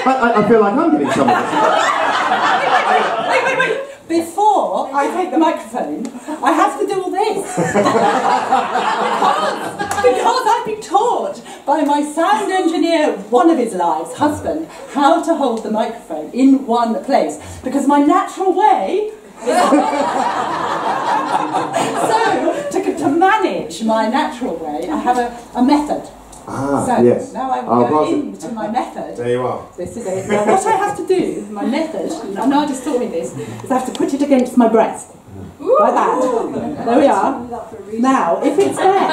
I feel like I'm getting some of this. Wait. Before I take the microphone, I have to do all this. because I've been taught by my sound engineer, one of his lives, husband, how to hold the microphone in one place. Because my natural way so, to manage my natural way, I have a method. So, yes. now I will go into my method. There you are. This is it. Now, what I have to do, my method, and I just taught me this, is I have to put it against my breast. Like that. There we are. Now, if it's there...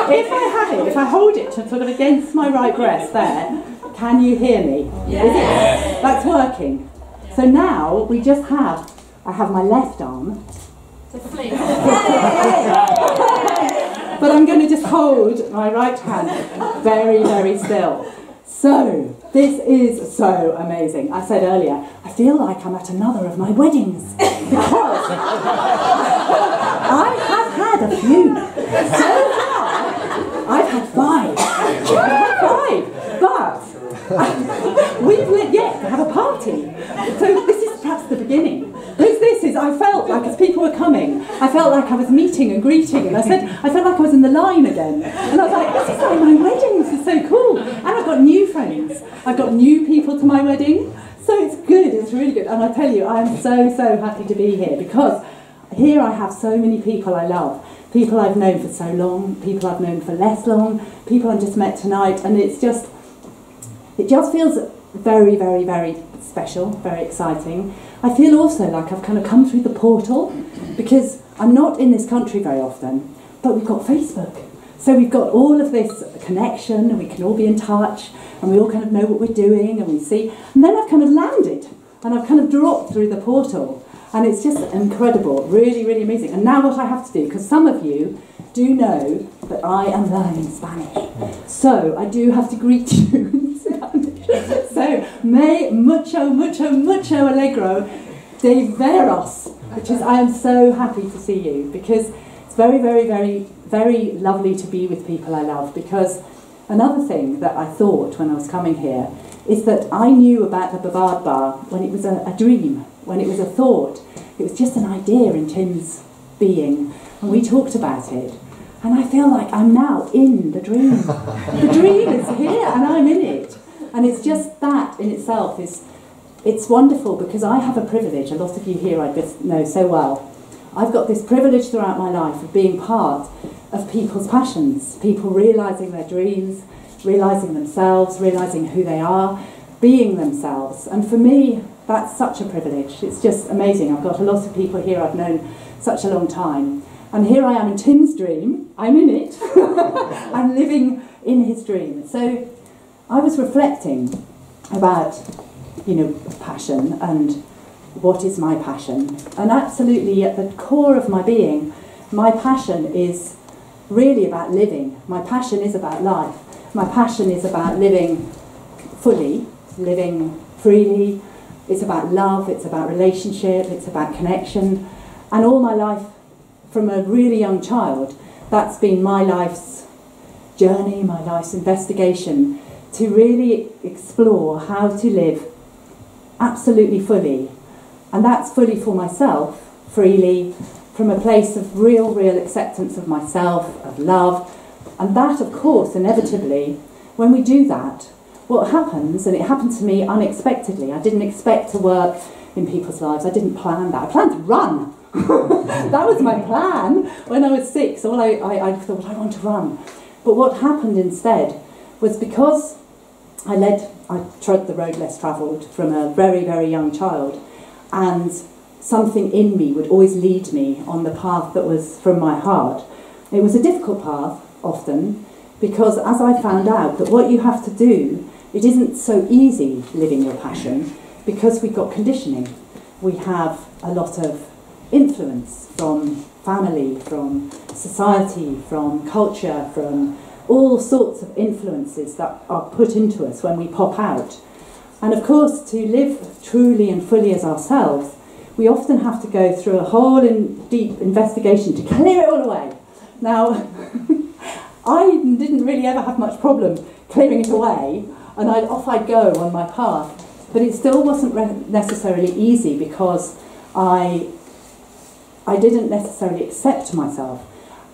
if I have it, if I hold it sort of against my right breast there, can you hear me? Yes. That's working. So now we just have, I have my left arm. But I'm going to just hold my right hand very, very still. So, this is so amazing. I said earlier, I feel like I'm at another of my weddings. Because I have had a few. So far, I've had 5. But we've yet to have a party. So this is perhaps the beginning. I felt like as people were coming, I felt like I was meeting and greeting, and I felt like I was in the line again. And I was like, this is like my wedding, this is so cool. And I've got new friends. I've got new people to my wedding. So it's good, it's really good. And I tell you, I am so, so happy to be here, because here I have so many people I love. People I've known for so long, people I've known for less long, people I've just met tonight, and it just feels very, very, very special, very exciting. I feel also like I've kind of come through the portal, because I'm not in this country very often, but we've got Facebook. So we've got all of this connection, and we can all be in touch, and we all kind of know what we're doing, and we see. And then I've kind of landed, and I've kind of dropped through the portal. And it's just incredible, really, really amazing. And now what I have to do, because some of you do know that I am learning Spanish. So I do have to greet you in Spanish. So, me mucho, mucho, mucho alegro de veros, which is, I am so happy to see you, because it's very, very, very, very lovely to be with people I love. Because another thing that I thought when I was coming here is that I knew about the Bavard Bar when it was a dream, when it was a thought. It was just an idea in Tim's being, and we talked about it. And I feel like I'm now in the dream. The dream is here, and I'm in it. And it's just that in itself it's wonderful, because I have a privilege, a lot of you here I just know so well. I've got this privilege throughout my life of being part of people's passions, people realising their dreams, realising themselves, realising who they are, being themselves. And for me, that's such a privilege. It's just amazing. I've got a lot of people here I've known such a long time. And here I am in Tim's dream. I'm in it. I'm living in his dream. So I was reflecting about, passion and what is my passion. And absolutely at the core of my being, my passion is really about living. My passion is about life. My passion is about living fully, living freely. It's about love, it's about relationship, it's about connection. And all my life, from a really young child, that's been my life's journey, my life's investigation, to really explore how to live absolutely fully. And that's fully for myself, freely, from a place of real, real acceptance of myself, of love. And that, of course, inevitably, when we do that, what happens, and it happened to me unexpectedly, I didn't expect to work in people's lives, I didn't plan that, I planned to run. That was my plan when I was 6, so I thought, I want to run. But what happened instead was, because I trod the road less travelled from a very, very young child, and something in me would always lead me on the path that was from my heart. It was a difficult path, often, because as I found out that what you have to do, it isn't so easy living your passion, because we've got conditioning. We have a lot of influence from family, from society, from culture, from all sorts of influences that are put into us when we pop out. And of course, to live truly and fully as ourselves, we often have to go through a whole deep investigation to clear it all away. Now, I didn't really ever have much problem clearing it away, and off I'd go on my path. But it still wasn't necessarily easy because I didn't necessarily accept myself.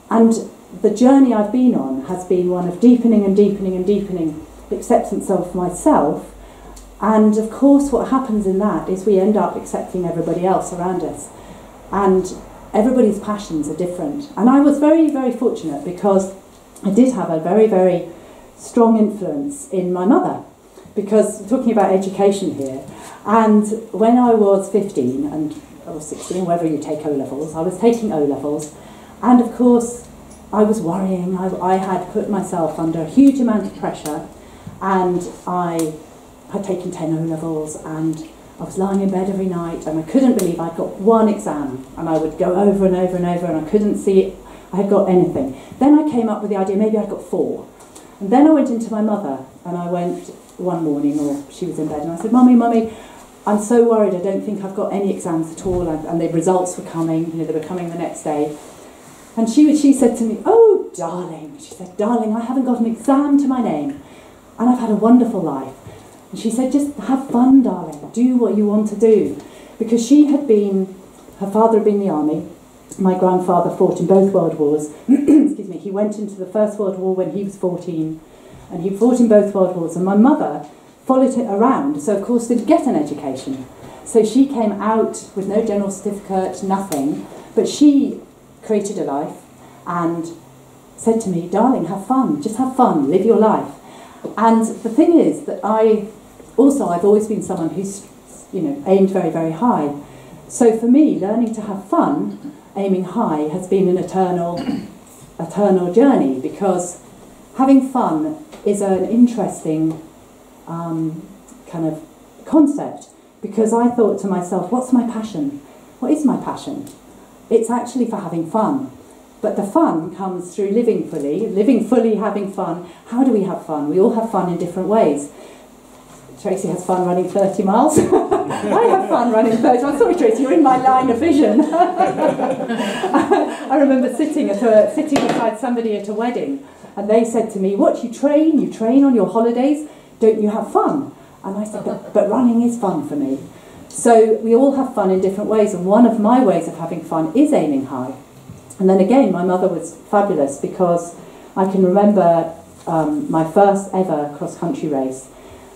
And the journey I've been on has been one of deepening and deepening and deepening acceptance of myself. And of course what happens in that is we end up accepting everybody else around us. And everybody's passions are different. And I was very, very fortunate because I did have a very, very strong influence in my mother. Because we're talking about education here. And when I was 15, and or 16, whether you take O-levels, I was taking O-levels. And of course, I was worrying. I had put myself under a huge amount of pressure. And I had taken 10 O-levels, and I was lying in bed every night, and I couldn't believe I'd got one exam, and I would go over and over and over, and I couldn't see I had got anything. Then I came up with the idea, maybe I'd got 4. And then I went into my mother, and I went one morning, or she was in bed, and I said, Mummy, I'm so worried, I don't think I've got any exams at all, and the results were coming, they were coming the next day. And she said to me, oh, darling, she said, darling, I haven't got an exam to my name, and I've had a wonderful life. And she said, just have fun, darling, do what you want to do. Because her father had been in the army, my grandfather fought in both world wars, excuse me, he went into the First World War when he was 14, and he fought in both world wars, and my mother followed it around, so of course didn't get an education. So she came out with no general certificate, nothing, but she created a life and said to me, darling, have fun, just have fun, live your life. And the thing is that I've always been someone who's, aimed very, very high. So for me, learning to have fun, aiming high, has been an eternal journey, because having fun is an interesting kind of concept, because I thought to myself, what's my passion? What is my passion? It's actually for having fun. But the fun comes through living fully, having fun. How do we have fun? We all have fun in different ways. Tracy has fun running 30 miles. I have fun running 30 miles. Sorry, Tracy, you're in my line of vision. I remember sitting beside somebody at a wedding, and they said to me, what, you train on your holidays? Don't you have fun? And I said, but running is fun for me. So we all have fun in different ways, and one of my ways of having fun is aiming high. And then again, my mother was fabulous, because I can remember my first ever cross-country race,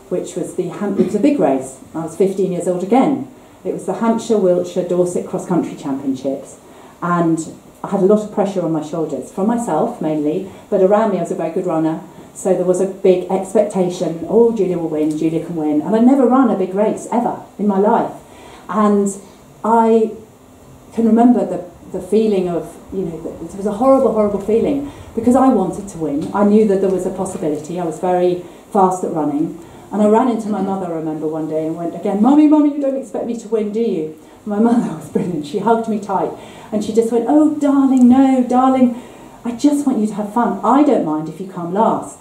which was it was a big race. I was 15 years old again. It was the Hampshire, Wiltshire, Dorset cross-country championships. And I had a lot of pressure on my shoulders, from myself mainly, but around me I was a very good runner. So there was a big expectation, oh, Julia will win, Julia can win. And I'd never run a big race, ever, in my life. And I can remember the feeling of, it was a horrible, horrible feeling, because I wanted to win. I knew that there was a possibility. I was very fast at running. And I ran into my mother, I remember, one day, and went again, Mummy, you don't expect me to win, do you? And my mother was brilliant. She hugged me tight, and she just went, oh, darling, no, darling, I just want you to have fun. I don't mind if you come last.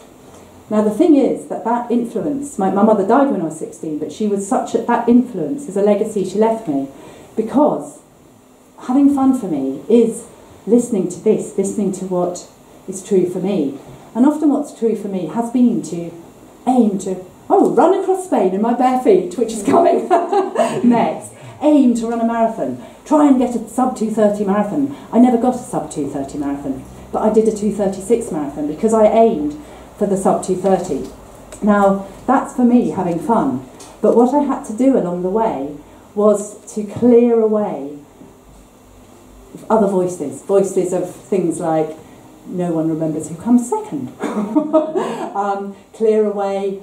Now, the thing is that influence, my mother died when I was 16, but she was that influence is a legacy she left me, because having fun for me is listening to what is true for me. And often what's true for me has been to aim to, run across Spain in my bare feet, which is coming next. Aim to run a marathon. Try and get a sub 2:30 marathon. I never got a sub 2:30 marathon, but I did a 2:36 marathon because I aimed for the sub 2:30. Now, that's for me having fun. But what I had to do along the way was to clear away other voices of things like, no one remembers who comes second. Clear away,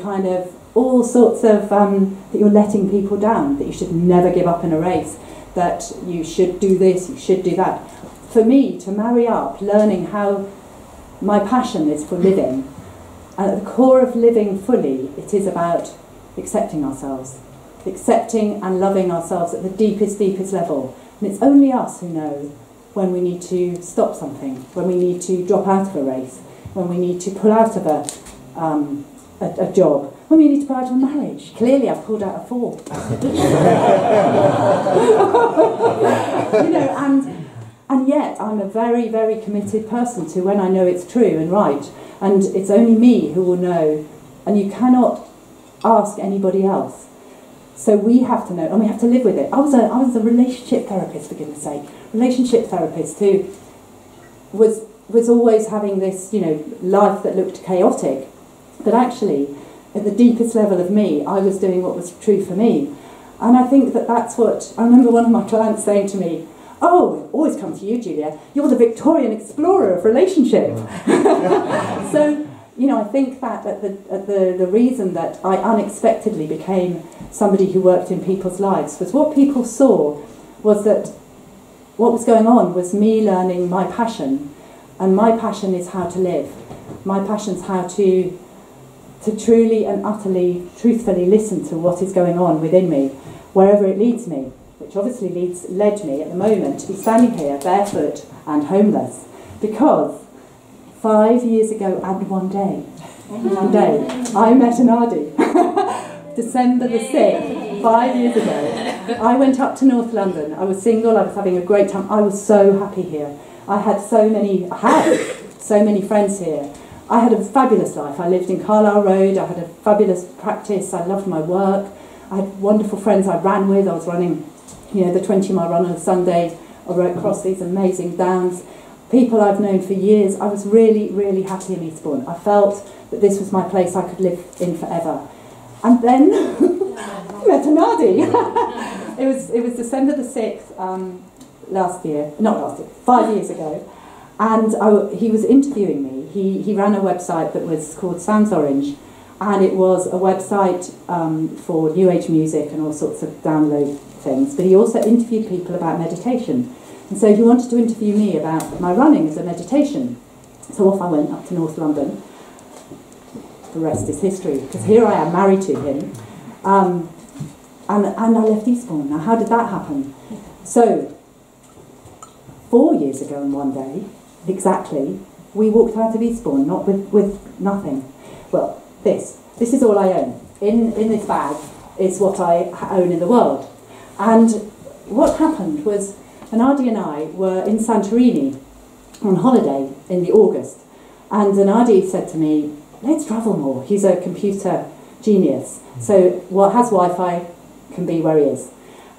kind of all sorts of, that you're letting people down, that you should never give up in a race, that you should do this, you should do that. For me, to marry up, learning how my passion is for living, and at the core of living fully, it is about accepting ourselves, accepting and loving ourselves at the deepest, deepest level. And it's only us who know when we need to stop something, when we need to drop out of a race, when we need to pull out of a job, when we need to pull out of a marriage. Clearly, I've pulled out of 4. And yet I'm a very, very committed person to when I know it's true and right. And it's only me who will know. And you cannot ask anybody else. So we have to know, and we have to live with it. I was a relationship therapist, for goodness sake. Relationship therapist who was always having this, life that looked chaotic. But actually, at the deepest level of me, I was doing what was true for me. And I think that's what, I remember one of my clients saying to me, "Oh, always come to you, Julia. You're the Victorian explorer of relationship." So, I think that the reason that I unexpectedly became somebody who worked in people's lives was what people saw was that what was going on was me learning my passion. And my passion is how to live. My passion's how to truly and utterly, truthfully listen to what is going on within me, wherever it leads me, which obviously led me at the moment to be standing here barefoot and homeless, because 5 years ago and one day, I met Anadi. December the 6th, 5 years ago. I went up to North London. I was single, I was having a great time. I was so happy here. I had so many friends here. I had a fabulous life. I lived in Carlisle Road. I had a fabulous practice. I loved my work. I had wonderful friends I ran with. I was running, the 20-mile run on a Sunday. I rode across these amazing downs. People I've known for years. I was really, really happy in Eastbourne. I felt that this was my place I could live in forever. And then I met Anadi. It was December the 6th last year, 5 years ago. And he was interviewing me. He ran a website that was called Sounds Orange, and it was a website for New Age music and all sorts of download things. But he also interviewed people about meditation. And so he wanted to interview me about my running as a meditation. So off I went up to North London. The rest is history, because here I am married to him. And I left Eastbourne. Now, how did that happen? So, 4 years ago and one day, exactly, we walked out of Eastbourne, not with nothing. Well, this is all I own. In this bag is what I own in the world. And what happened was, Anadi and I were in Santorini on holiday in the August. And Anadi said to me, "Let's travel more." He's a computer genius. So what has Wi-Fi can be where he is.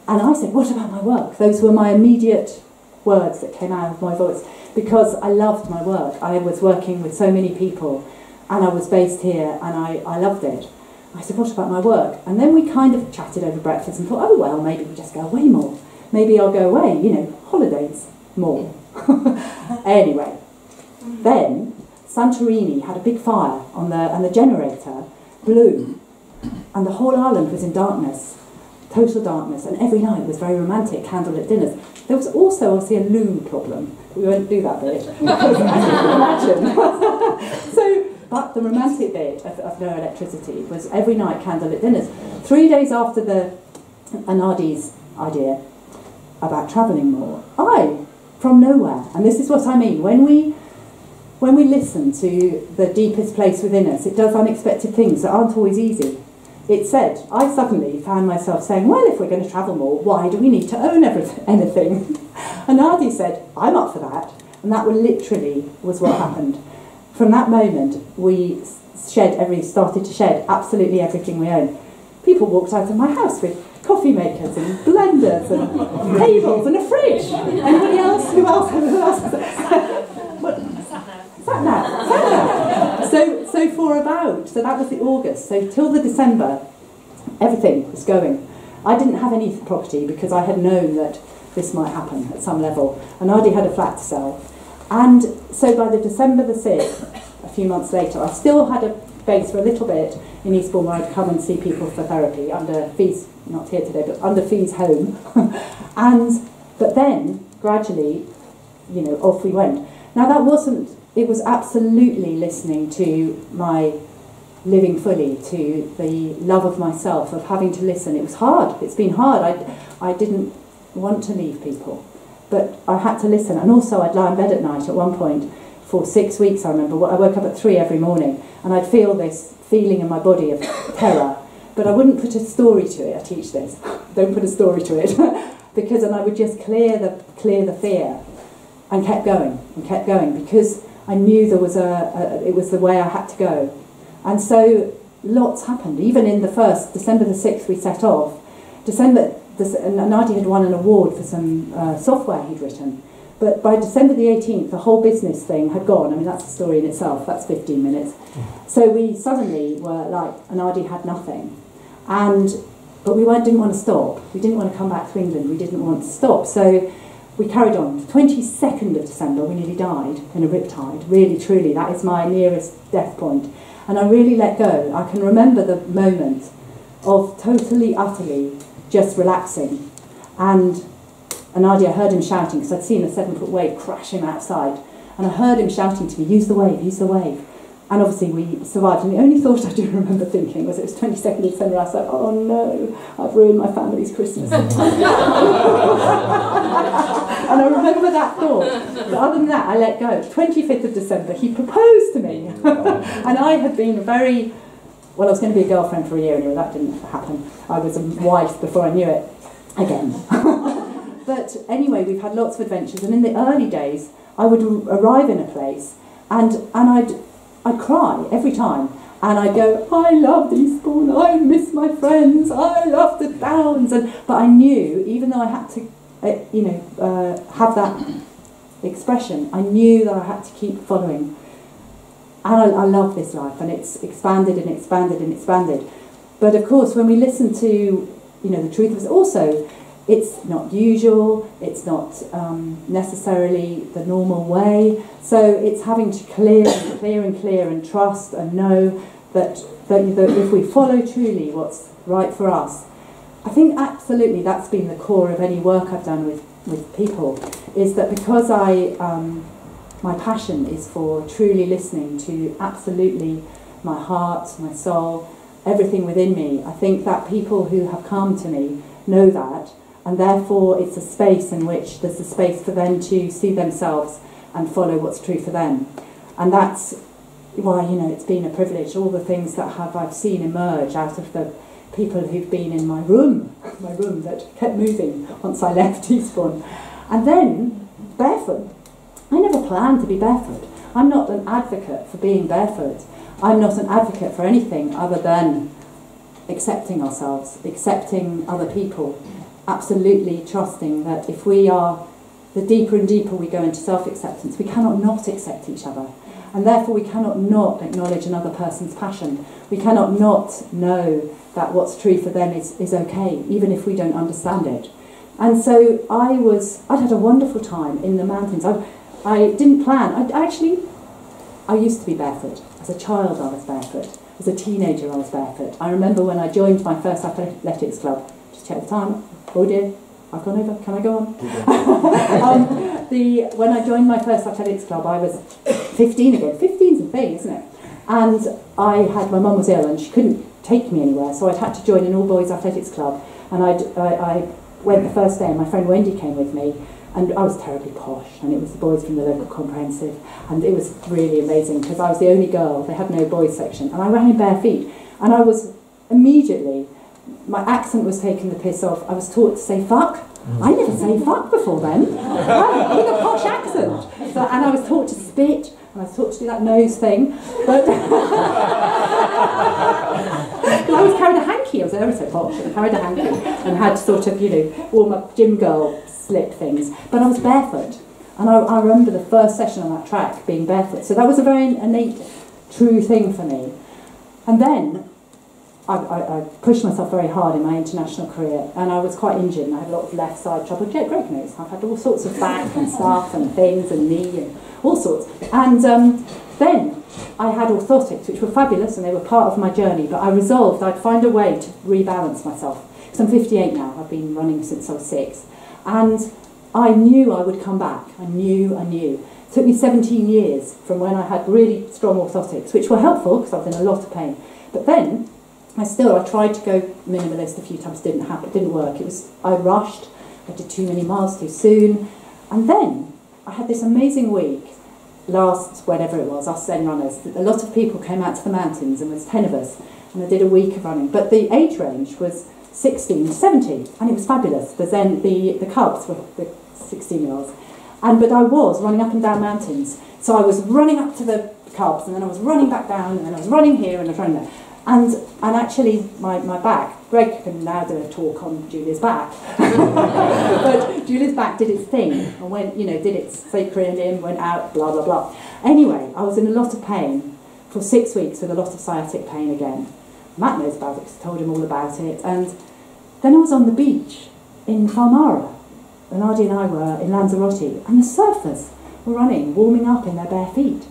And I said, "What about my work?" Those were my immediate words that came out of my voice, because I loved my work. I was working with so many people, and I was based here, and I loved it. I said, "What about my work?" And then we kind of chatted over breakfast and thought, "Oh, well, maybe we'll just go away more. Maybe I'll go away, holidays more." Anyway, then Santorini had a big fire and the generator blew, and the whole island was in darkness, total darkness, and every night was very romantic, candlelit dinners. There was also, obviously, a loo problem. We won't do that bit, because as you can imagine. But the romantic bit of no electricity was every night candlelit dinners. 3 days after Anadi's idea about travelling more, from nowhere, and this is what I mean, when we listen to the deepest place within us, it does unexpected things that aren't always easy. It said, I suddenly found myself saying, "Well, if we're going to travel more, why do we need to own anything?" And Adi said, "I'm up for that." And that literally was what happened. From that moment, we started to shed absolutely everything we own. People walked out of my house with coffee makers and blenders and tables and a fridge. Anybody else? Who else? Sat nav. So that was the August. So till the December, everything was going. I didn't have any property because I had known that this might happen at some level. And Adi had a flat to sell. And so by the December the 6th, a few months later, I still had a base for a little bit in Eastbourne where I'd come and see people for therapy under fees, not here today, but under fees home. But then, gradually, off we went. Now it was absolutely listening to my living fully, to the love of myself, of having to listen. It was hard. It's been hard. I didn't want to leave people, but I had to listen. And also I'd lie in bed at night at one point for 6 weeks, I remember. I woke up at 3 every morning, and I'd feel this feeling in my body of terror, but I wouldn't put a story to it. I teach this. Don't put a story to it. And I would just clear the fear. and kept going because I knew there was it was the way I had to go. And so lots happened. Even in the first, December the 6th we set off, Nadia had won an award for some software he'd written. But by December the 18th, the whole business thing had gone. I mean, that's a story in itself. That's 15 minutes. So we suddenly were like, Nadia had nothing. But we didn't want to stop. We didn't want to come back to England. We didn't want to stop. So we carried on. The 22nd of December, we nearly died in a riptide. Really, truly, that is my nearest death point. And I really let go. I can remember the moment of totally, utterly just relaxing. And Nadia heard him shouting, because I'd seen a 7-foot wave crash him outside. And I heard him shouting to me, use the wave, use the wave. And obviously we survived. And the only thought I do remember thinking was it was 22nd of December. I was like, oh no, I've ruined my family's Christmas. And I remember that thought. But other than that, I let go. 25th of December, he proposed to me. And I had been I was going to be a girlfriend for a year anyway. That didn't happen. I was a wife before I knew it again. But anyway, we've had lots of adventures. And in the early days, I would arrive in a place and I'd cry every time. And I'd go, I love Eastbourne, I miss my friends, I love the Downs. But I knew, even though I had to have that expression, I knew that I had to keep following. And I love this life, and it's expanded and expanded and expanded. But of course, when we listen to, the truth of it, also, it's not usual, it's not necessarily the normal way. So it's having to clear and trust and know that if we follow truly what's right for us. I think absolutely that's been the core of any work I've done with people, is that because my passion is for truly listening to absolutely my heart, my soul, everything within me. I think that people who have come to me know that, and therefore it's a space in which there's a space for them to see themselves and follow what's true for them. And that's why, it's been a privilege. All the things that I've seen emerge out of the people who've been in my room that kept moving once I left Eastbourne. And then, barefoot. I never planned to be barefoot. I'm not an advocate for being barefoot. I'm not an advocate for anything other than accepting ourselves, accepting other people, absolutely trusting that if we are, the deeper and deeper we go into self-acceptance, we cannot not accept each other. And therefore we cannot not acknowledge another person's passion. We cannot not know that what's true for them is okay, even if we don't understand it. And so I'd had a wonderful time in the mountains. I didn't plan. I used to be barefoot. As a child I was barefoot. As a teenager I was barefoot. I remember when I joined my first athletics club, just check the time, oh dear, I've gone over, can I go on? When I joined my first athletics club I was 15 again. 15's a thing, isn't it? And my mum was ill and she couldn't take me anywhere, so I'd had to join an all-boys athletics club. And I went the first day and my friend Wendy came with me. And I was terribly posh, and it was the boys from the local comprehensive, and it was really amazing because I was the only girl. They had no boys section, and I ran in bare feet, and I was immediately, my accent was taken the piss off. I was taught to say fuck. I never say fuck before then, with a posh accent. And I was taught to spit, and I was taught to do that nose thing, but I was carried a hanky. I was ever so posh, and I carried a hanky and had sort of, all my gym girl slip things, but I was barefoot, and I remember the first session on that track being barefoot, so that was a very innate, true thing for me. And then I pushed myself very hard in my international career, and I was quite injured, and I had a lot of left side trouble. Yeah, Greg knows, I've had all sorts of back and stuff and things and knee and all sorts, and then I had orthotics, which were fabulous, and they were part of my journey, but I resolved I'd find a way to rebalance myself, because I'm 58 now. I've been running since I was 6. And I knew I would come back. I knew. It took me 17 years from when I had really strong orthotics, which were helpful because I was in a lot of pain. But then, I tried to go minimalist a few times. Didn't happen. It didn't work. I rushed. I did too many miles too soon. And then, I had this amazing week, whenever it was, us Zen runners. A lot of people came out to the mountains, and there was 10 of us. And I did a week of running. But the age range was 16 to 70, and it was fabulous. The Cubs were the 16-year-olds, But I was running up and down mountains. So I was running up to the cubs, and then I was running back down, and then I was running here, and I was running there. And actually, my back, Greg can now do a talk on Julia's back, but Julia's back did its thing, and went, did its sacred in, went out, blah, blah, blah. Anyway, I was in a lot of pain for 6 weeks with a lot of sciatic pain again. Matt knows about it because I told him all about it. And then I was on the beach in Falmara, and Ardy and I were in Lanzarote, and the surfers were running, warming up in their bare feet.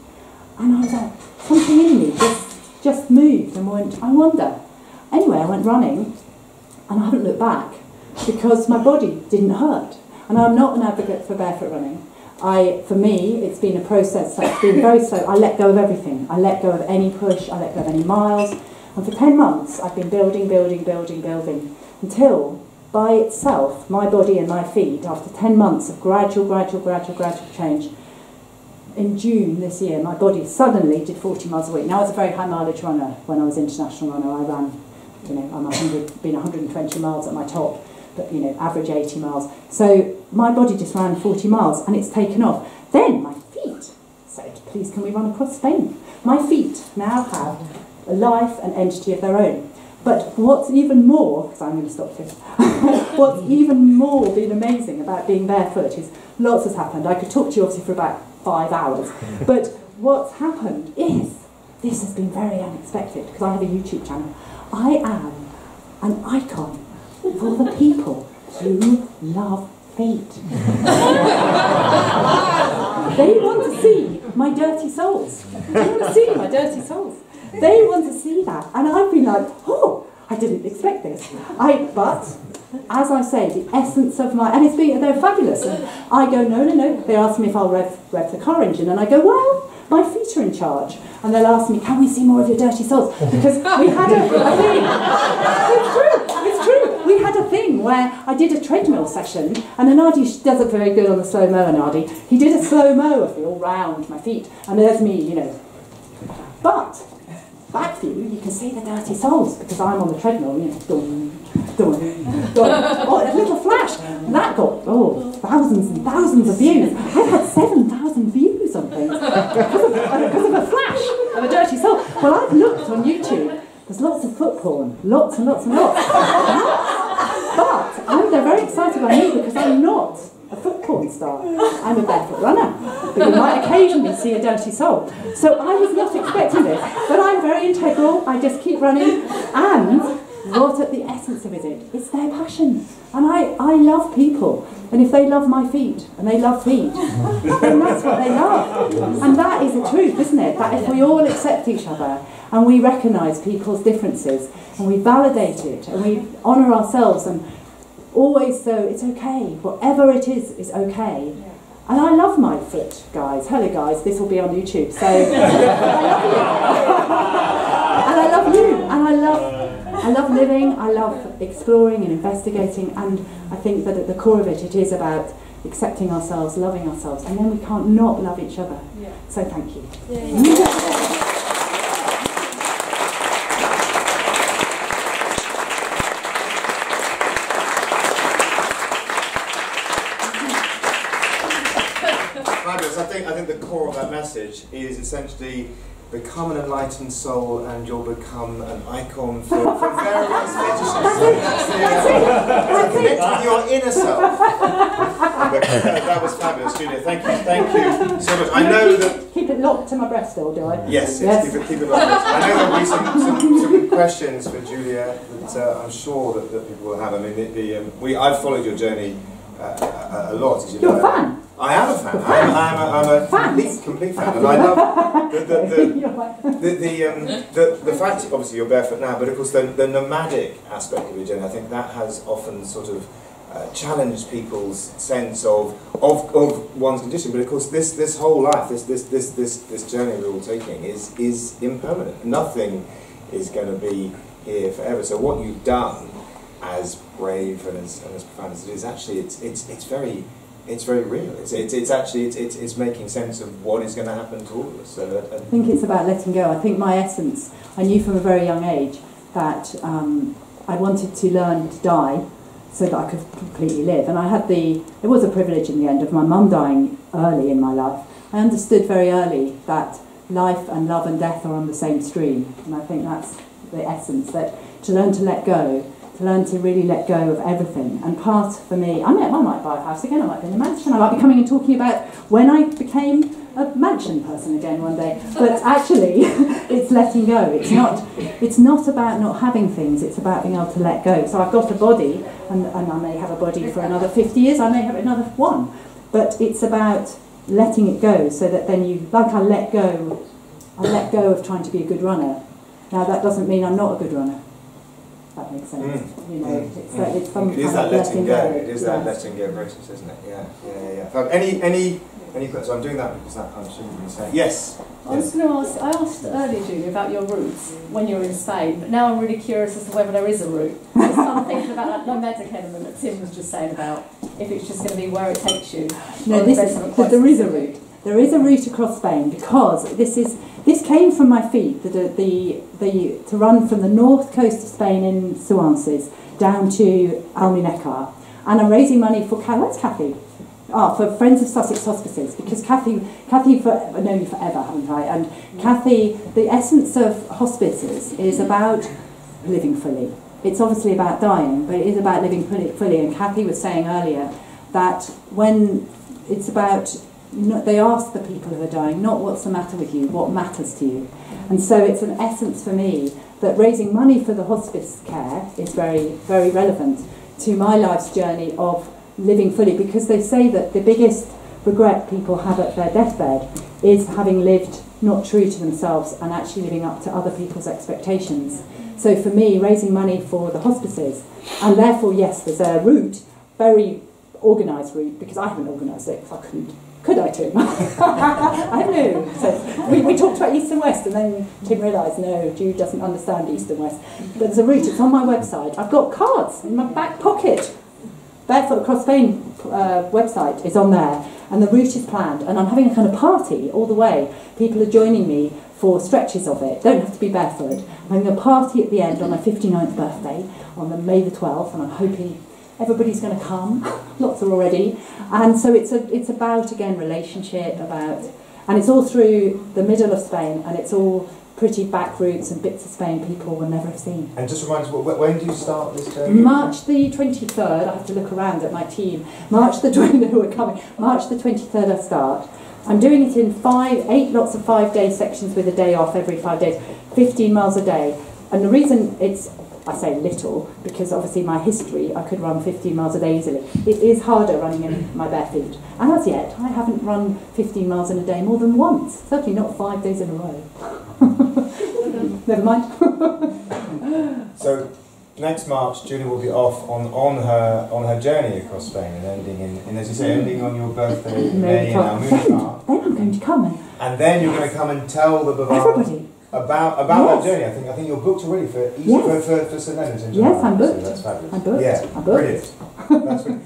And I was like, something in me just moved and went, I wonder. Anyway, I went running, and I haven't looked back because my body didn't hurt. And I'm not an advocate for barefoot running. For me, it's been a process that's been very slow. I let go of everything. I let go of any push, I let go of any miles. And for 10 months, I've been building, until, by itself, my body and my feet, after 10 months of gradual change, in June this year, my body suddenly did 40 miles a week. Now, I was a very high mileage runner. When I was international runner, I ran, been 120 miles at my top, but, average 80 miles. So my body just ran 40 miles, and it's taken off. Then my feet said, please, can we run across Spain? My feet now have a life and entity of their own. But what's even more, because I'm going to stop this, what's even more been amazing about being barefoot is lots has happened. I could talk to you obviously for about 5 hours, but what's happened is, this has been very unexpected, because I have a YouTube channel. I am an icon for the people who love feet. They want to see my dirty souls. They want to see my dirty souls. They want to see that. And I've been like, oh, I didn't expect this. But, as I say, the essence of my... And they're fabulous. And I go, no. They ask me if I'll rev the car engine. And I go, well, my feet are in charge. And they'll ask me, can we see more of your dirty souls? Because we had a thing. It's true. We had a thing where I did a treadmill session, and Anadi doesn't very good on the slow-mo, Anadi. He did a slow-mo of me all round my feet. And there's me, But... back view, you can see the dirty souls, because I'm on the treadmill, dun. Oh, a little flash. And that got, thousands and thousands of views. I've had 7,000 views on things because of a flash of a dirty soul. Well, I've looked on YouTube. There's lots of foot porn. Lots and lots and lots. But they're very excited by me because I'm not a foot porn star. I'm a barefoot runner, but you might occasionally see a dirty soul. So I was not expecting this, but I'm very integral. I just keep running, and what at the essence of it is, it's their passion. And I love people, and if they love my feet, and they love feet, then that's what they love. And that is the truth, isn't it? That if we all accept each other, and we recognise people's differences, and we validate it, and we honour ourselves, and always so, it's okay. Whatever it is okay. And I love my foot, guys. Hello, guys. This will be on YouTube. So I love you. And I love living. I love exploring and investigating. And I think that at the core of it, it is about accepting ourselves, loving ourselves, and then we can't not love each other. Yeah. So thank you. I think the core of that message is essentially become an enlightened soul and you'll become an icon for various fetishes. So connect with your inner self. That was fabulous, Julia. Thank you so much. I know that... Keep it locked to my breast still, do I? Yes. Keep it locked. I know there'll be some questions for Julia that I'm sure that people will have. I mean, I've followed your journey a lot, as you know. You're a fan. I am a fan. I'm a complete fan, and I love the fact. Obviously, you're barefoot now, but of course, the nomadic aspect of your journey. I think that has often sort of challenged people's sense of one's condition. But of course, this whole life, this journey we're all taking is impermanent. Nothing is going to be here forever. So what you've done, as brave and as profound as it is, actually, it's very real. It's making sense of what is going to happen to all of us. So I think it's about letting go. I think my essence, I knew from a very young age that I wanted to learn to die so that I could completely live. And I had it was a privilege in the end of my mum dying early in my life. I understood very early that life and love and death are on the same stream, and I think that's the essence, that to learn to let go, to learn to really let go of everything. And part for me, I might buy a house again, I might be in a mansion, I might be coming and talking about when I became a mansion person again one day. But actually, it's letting go. It's not about not having things, it's about being able to let go. So I've got a body, and I may have a body for another 50 years, I may have another one. But it's about letting it go, so that then I let go of trying to be a good runner. Now that doesn't mean I'm not a good runner. That makes sense. You know, it's some it is kind that of letting go. go. It is that letting go process, isn't it? Yeah. Any questions? So I'm doing that because I'm assuming you're saying yes. I was going to ask. I asked earlier, Julie, about your routes when you were in Spain, but now I'm really curious as to whether there is a route. I'm thinking about that nomadic element that Tim was just saying about if it's just going to be where it takes you. No, there is a route. There is a route across Spain, because this came from my feet, to run from the north coast of Spain in Suances down to Almunecar, and I'm raising money for where's Kathy? For Friends of Sussex Hospices, because Kathy, I've known you forever, haven't I? And Kathy, the essence of hospices is about living fully. It's obviously about dying, but it is about living fully. And Kathy was saying earlier that when it's about, they ask the people who are dying, not what's the matter with you, what matters to you. And so it's an essence for me that raising money for the hospice care is very, very relevant to my life's journey of living fully, because they say that the biggest regret people have at their deathbed is having lived not true to themselves and actually living up to other people's expectations. So for me, raising money for the hospices, and therefore, yes, there's a route, very organised route, because I haven't organised it, because I couldn't. Could I, Tim? I know. So we talked about East and West, and then Tim realised, no, Jude doesn't understand East and West. But there's a route, it's on my website. I've got cards in my back pocket. Barefoot Across Spain website is on there, and the route is planned, and I'm having a kind of party all the way. People are joining me for stretches of it. Don't have to be barefoot. I'm having a party at the end on my 59th birthday on May the 12th, and I'm hoping everybody's going to come. Lots are already. And so it's about, again, relationship, and it's all through the middle of Spain, and it's all pretty back routes and bits of Spain people will never have seen. And just remind us, when do you start this journey? March the 23rd, I have to look around at my team. March the 23rd I start. I'm doing it in 8 lots of 5-day sections with a day off every 5 days, 15 miles a day. And the reason I say little, because obviously my history, I could run 15 miles a day easily. It is harder running in my bare feet. And as yet, I haven't run 15 miles in a day more than once. Certainly not 5 days in a row. Never mind. So next March, Julie will be off on her journey across Spain, and ending in as you say, ending on your birthday in May in Almunecar. Then I'm going to come and then you're going to come and tell the Bavars about that journey. I think you're booked already for St Leonard's in July. Yes, I'm booked. So that's fabulous. I'm booked. Yeah, I'm booked. Brilliant. That's brilliant.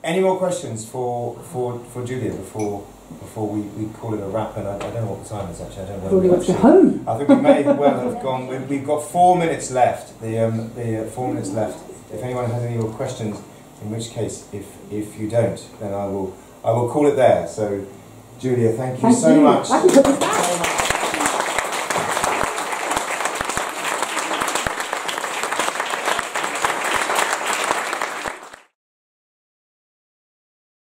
Any more questions for Julia before we call it a wrap? And I don't know what the time is actually. I don't know. Probably want to go home. I think we may well have gone. We've got 4 minutes left. The 4 minutes left. If anyone has any more questions, in which case, if you don't, then I will call it there. So, Julia, thank you so much.